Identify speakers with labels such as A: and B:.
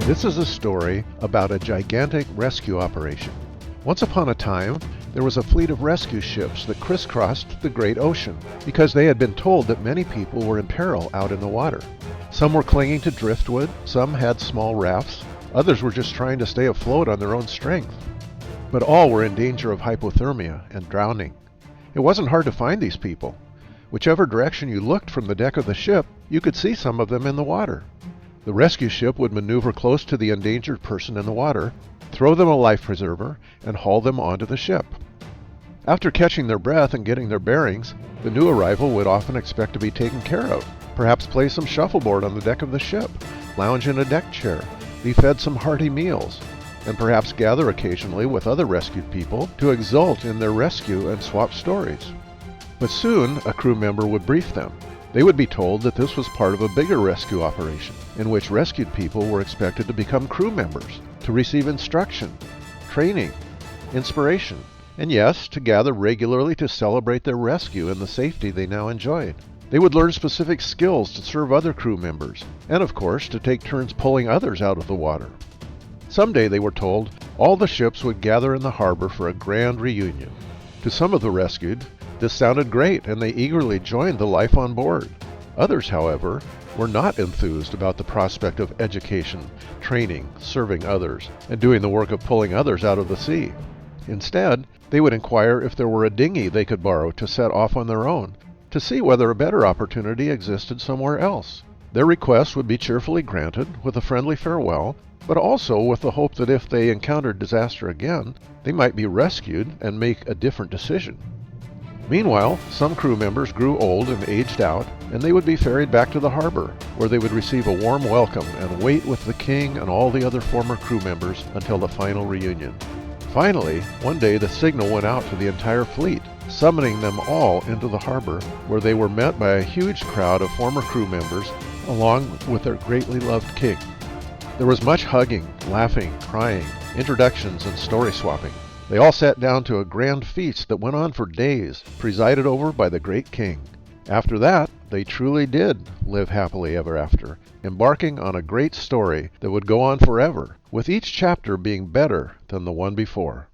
A: This is a story about a gigantic rescue operation. Once upon a time, there was a fleet of rescue ships that crisscrossed the great ocean because they had been told that many people were in peril out in the water. Some were clinging to driftwood, some had small rafts, others were just trying to stay afloat on their own strength. But all were in danger of hypothermia and drowning. It wasn't hard to find these people. Whichever direction you looked from the deck of the ship, you could see some of them in the water. The rescue ship would maneuver close to the endangered person in the water, throw them a life preserver, and haul them onto the ship. After catching their breath and getting their bearings, the new arrival would often expect to be taken care of, perhaps play some shuffleboard on the deck of the ship, lounge in a deck chair, be fed some hearty meals, and perhaps gather occasionally with other rescued people to exult in their rescue and swap stories. But soon, a crew member would brief them. They would be told that this was part of a bigger rescue operation, in which rescued people were expected to become crew members, to receive instruction, training, inspiration, and yes, to gather regularly to celebrate their rescue and the safety they now enjoyed. They would learn specific skills to serve other crew members, and of course, to take turns pulling others out of the water. Someday, they were told, all the ships would gather in the harbor for a grand reunion. To some of the rescued, this sounded great, and they eagerly joined the life on board. Others, however, were not enthused about the prospect of education, training, serving others, and doing the work of pulling others out of the sea. Instead, they would inquire if there were a dinghy they could borrow to set off on their own, to see whether a better opportunity existed somewhere else. Their requests would be cheerfully granted, with a friendly farewell, but also with the hope that if they encountered disaster again, they might be rescued and make a different decision. Meanwhile, some crew members grew old and aged out, and they would be ferried back to the harbor, where they would receive a warm welcome and wait with the king and all the other former crew members until the final reunion. Finally, one day the signal went out to the entire fleet, summoning them all into the harbor, where they were met by a huge crowd of former crew members, along with their greatly loved king. There was much hugging, laughing, crying, introductions, and story swapping. They all sat down to a grand feast that went on for days, presided over by the great king. After that, they truly did live happily ever after, embarking on a great story that would go on forever, with each chapter being better than the one before.